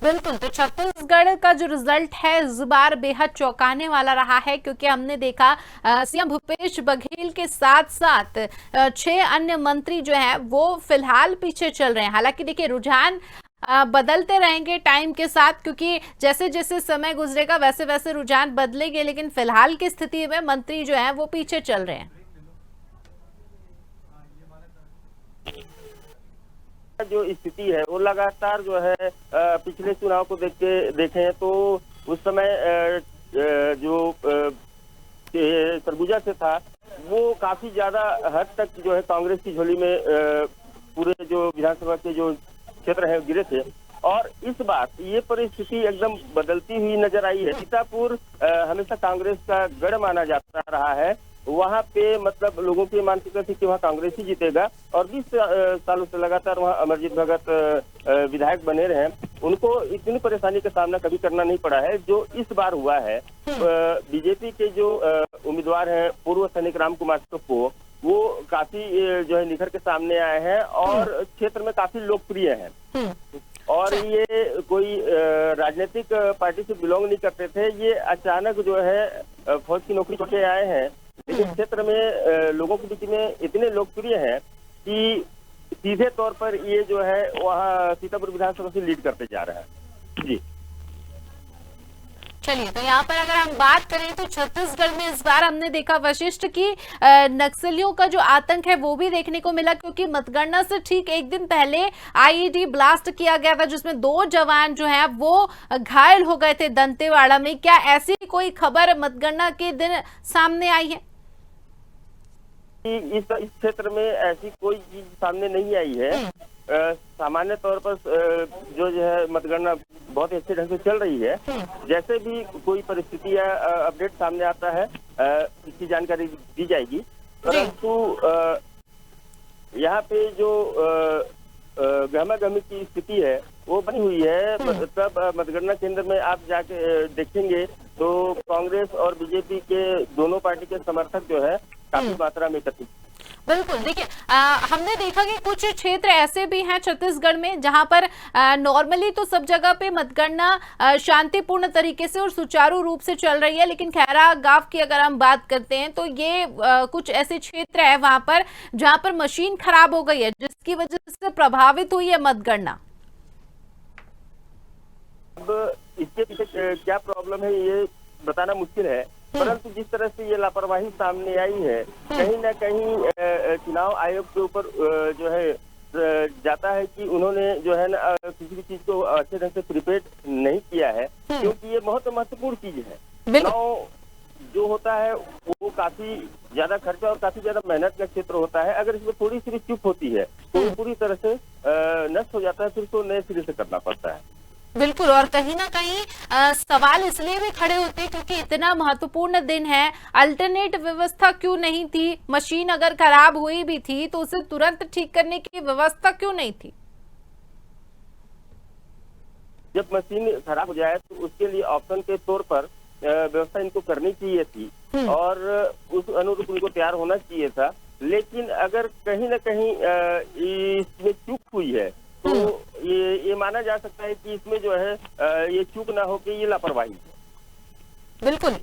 बिल्कुल, तो छत्तीसगढ़ का जो रिजल्ट है इस बार बेहद चौंकाने वाला रहा है, क्योंकि हमने देखा सीएम भूपेश बघेल के साथ साथ 6 अन्य मंत्री जो हैं वो फिलहाल पीछे चल रहे हैं। हालांकि देखिए, रुझान बदलते रहेंगे टाइम के साथ, क्योंकि जैसे जैसे समय गुजरेगा वैसे वैसे रुझान बदलेंगे, लेकिन फिलहाल की स्थिति में मंत्री जो है वो पीछे चल रहे हैं। जो स्थिति है वो लगातार जो है पिछले चुनाव को देखें तो उस समय जो सरगुजा से था वो काफी ज्यादा हद तक जो है कांग्रेस की झोली में पूरे जो विधानसभा के जो क्षेत्र है गिरे थे। और इस बार ये परिस्थिति एकदम बदलती हुई नजर आई है। सीतापुर हमेशा कांग्रेस का गढ़ माना जाता रहा है। वहाँ पे मतलब लोगों की मानसिकता थी कि वहाँ कांग्रेस ही जीतेगा, और 20 सालों से लगातार वहाँ अमरजीत भगत विधायक बने रहे। उनको इतनी परेशानी का सामना कभी करना नहीं पड़ा है जो इस बार हुआ है। बीजेपी के जो उम्मीदवार हैं पूर्व सैनिक राम कुमार टोप्पो, वो काफी जो है निखर के सामने आए हैं और क्षेत्र में काफी लोकप्रिय हैं। और ये कोई राजनीतिक पार्टी से बिलोंग नहीं करते थे। ये अचानक जो है फौज की नौकरी करके आए हैं, लेकिन क्षेत्र में लोगों के बीच में इतने लोकप्रिय हैं कि सीधे तौर पर ये जो है वहाँ सीतापुर विधानसभा से लीड करते जा रहा है। जी चलिए, तो यहाँ पर अगर हम बात करें तो छत्तीसगढ़ में इस बार हमने देखा वशिष्ठ की नक्सलियों का जो आतंक है वो भी देखने को मिला, क्योंकि मतगणना से ठीक एक दिन पहले आईईडी ब्लास्ट किया गया था, जिसमें 2 जवान जो हैं वो घायल हो गए थे दंतेवाड़ा में। क्या ऐसी कोई खबर मतगणना के दिन सामने आई है? इस क्षेत्र में ऐसी कोई चीज सामने नहीं आई है। सामान्य तौर पर जो है मतगणना बहुत ही अच्छे ढंग से चल रही है। जैसे भी कोई परिस्थिति या अपडेट सामने आता है इसकी जानकारी दी जाएगी। परंतु यहाँ पे जो गहमा-गहमी की स्थिति है वो बनी हुई है। मतलब मतगणना केंद्र में आप जाके देखेंगे तो कांग्रेस और बीजेपी के दोनों पार्टी के समर्थक जो है काफी मात्रा में एकत्रित। बिल्कुल, देखिए, हमने देखा कि कुछ क्षेत्र ऐसे भी हैं छत्तीसगढ़ में जहां पर नॉर्मली तो सब जगह पे मतगणना शांतिपूर्ण तरीके से और सुचारू रूप से चल रही है, लेकिन खैरा गांव की अगर हम बात करते हैं तो ये कुछ ऐसे क्षेत्र है वहां पर जहां पर मशीन खराब हो गई है, जिसकी वजह से प्रभावित हुई है मतगणना। अब इसके पीछे क्या प्रॉब्लम है ये बताना मुश्किल है, परंतु जिस तरह से ये लापरवाही सामने आई है, कहीं ना कहीं चुनाव आयोग के ऊपर जो है जाता है कि उन्होंने जो है ना किसी भी चीज को अच्छे ढंग से प्रिपेयर नहीं किया है, क्योंकि ये बहुत महत्वपूर्ण चीज है। चुनाव जो होता है वो काफी ज्यादा खर्चा और काफी ज्यादा मेहनत का क्षेत्र होता है। अगर इसमें थोड़ी सी भी चूक होती है तो वो पूरी तरह से नष्ट हो जाता है, फिर तो नए सिरे से करना पड़ता है। बिल्कुल, और कहीं ना कहीं सवाल इसलिए भी खड़े होते हैं क्योंकि इतना महत्वपूर्ण दिन है, अल्टरनेट व्यवस्था क्यों नहीं थी? मशीन अगर खराब हुई भी थी तो उसे तुरंत ठीक करने की व्यवस्था क्यों नहीं थी? जब मशीन खराब हो जाए तो उसके लिए ऑप्शन के तौर पर व्यवस्था इनको करनी चाहिए थी और उस अनुरूप उनको तैयार होना चाहिए था। लेकिन अगर कहीं ना कहीं इसमें चूक हुई है तो ये माना जा सकता है कि इसमें जो है ये चूक ना हो के ये लापरवाही है। बिल्कुल,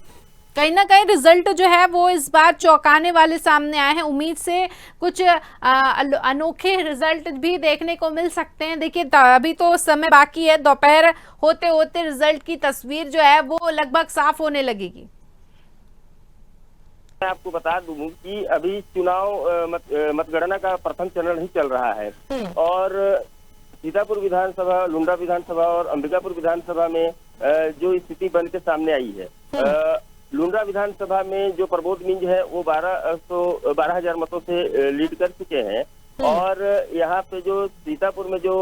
कहीं ना कहीं रिजल्ट जो है वो इस बार चौंकाने वाले सामने आए हैं। उम्मीद से कुछ अनोखे रिजल्ट भी देखने को मिल सकते हैं। देखिए, अभी तो समय बाकी है, दोपहर होते होते रिजल्ट की तस्वीर जो है वो लगभग साफ होने लगेगी। मैं आपको बता दूं कि अभी चुनाव मतगणना का प्रथम चरण ही चल रहा है और सीतापुर विधानसभा, लुंडा विधानसभा और अंबिकापुर विधानसभा में जो स्थिति बन के सामने आई है। लुंडा विधानसभा में जो प्रबोध मिंज है वो 12,000 मतों से लीड कर चुके हैं और यहाँ पे जो सीतापुर में जो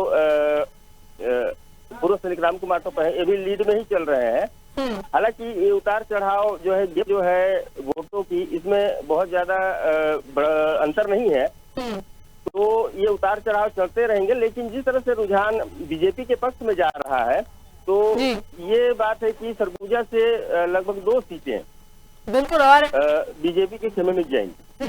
पूर्व सैनिक राम कुमार टोप्पो है ये भी लीड में ही चल रहे हैं। हालांकि ये उतार चढ़ाव जो है वोटों की, इसमें बहुत ज्यादा अंतर नहीं है, तो ये उतार चढ़ाव चलते रहेंगे। लेकिन जिस तरह से रुझान बीजेपी के पक्ष में जा रहा है तो ये बात है कि सरगुजा से लगभग 2 सीटें बिल्कुल। और बीजेपी के खेमे में जाएंगे।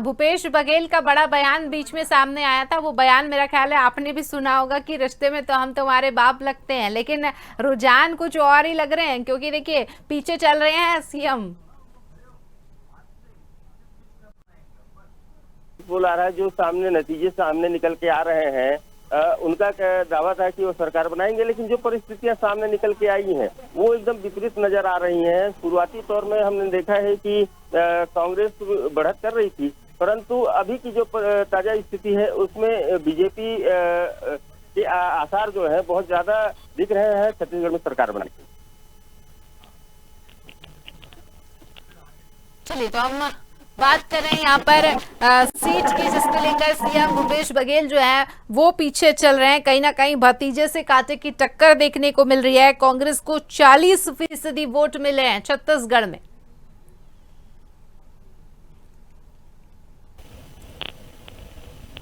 भूपेश बघेल का बड़ा बयान बीच में सामने आया था। वो बयान मेरा ख्याल है आपने भी सुना होगा कि रिश्ते में तो हम तुम्हारे बाप लगते हैं, लेकिन रुझान कुछ और ही लग रहे हैं, क्योंकि देखिए पीछे चल रहे हैं सीएम। बोल आ रहा है, जो सामने नतीजे सामने निकल के आ रहे हैं, उनका दावा था कि वो सरकार बनाएंगे, लेकिन जो परिस्थितियां सामने निकल के आई हैं वो एकदम विपरीत नजर आ रही हैं। शुरुआती तौर में हमने देखा है कि कांग्रेस बढ़त कर रही थी, परंतु अभी की जो ताजा स्थिति है उसमें बीजेपी के आसार जो है बहुत ज्यादा दिख रहे हैं छत्तीसगढ़ में सरकार बनाने के। चलिए तो हम बात करें यहाँ पर सीट की, जिसको लेकर सीएम भूपेश बघेल जो है वो पीछे चल रहे हैं। कहीं ना कहीं भतीजे से कांटे की टक्कर देखने को मिल रही है। कांग्रेस को 40% वोट मिले हैं छत्तीसगढ़ में।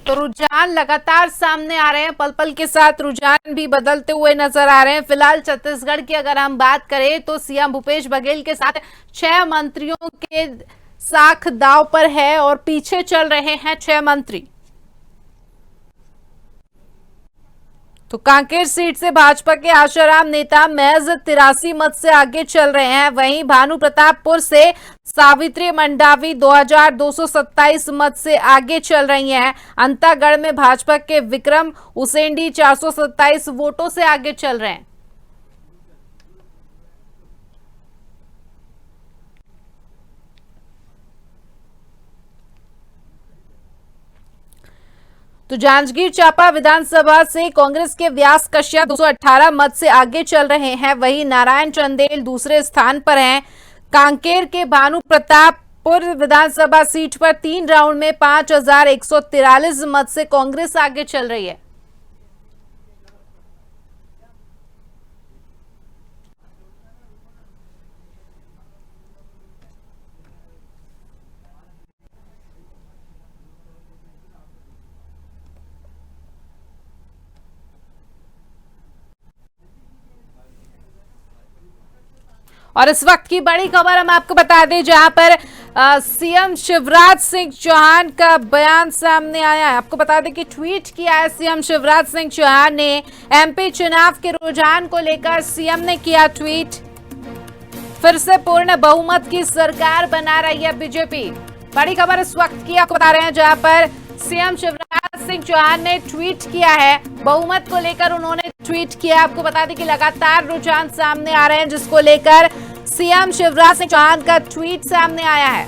तो रुझान लगातार सामने आ रहे हैं, पल पल के साथ रुझान भी बदलते हुए नजर आ रहे हैं। फिलहाल छत्तीसगढ़ की अगर हम बात करें तो सीएम भूपेश बघेल के साथ 6 मंत्रियों के साख दांव पर है और पीछे चल रहे हैं 6 मंत्री। तो कांकेर सीट से भाजपा के आशाराम नेता महज 83 मत से आगे चल रहे हैं। वहीं भानु प्रतापपुर से सावित्री मंडावी 2227 मत से आगे चल रही हैं। अंतागढ़ में भाजपा के विक्रम उसेंडी 427 वोटों से आगे चल रहे हैं। तो जांजगीर चांपा विधानसभा से कांग्रेस के व्यास कश्यप 218 मत से आगे चल रहे हैं। वहीं नारायण चंदेल दूसरे स्थान पर हैं। कांकेर के भानु प्रतापपुर विधानसभा सीट पर 3 राउंड में 5143 मत से कांग्रेस आगे चल रही है। और इस वक्त की बड़ी खबर हम आपको बता दें, जहां पर सीएम शिवराज सिंह चौहान का बयान सामने आया है। आपको बता दें कि ट्वीट किया है सीएम शिवराज सिंह चौहान ने। एमपी चुनाव के रुझान को लेकर सीएम ने किया ट्वीट। फिर से पूर्ण बहुमत की सरकार बना रही है बीजेपी। बड़ी खबर इस वक्त की आपको बता रहे हैं, जहां पर सीएम शिवराज सिंह चौहान ने ट्वीट किया है। बहुमत को लेकर उन्होंने ट्वीट किया। आपको बता दें कि लगातार रुझान सामने आ रहे हैं, जिसको लेकर सीएम शिवराज सिंह चौहान का ट्वीट सामने आया है।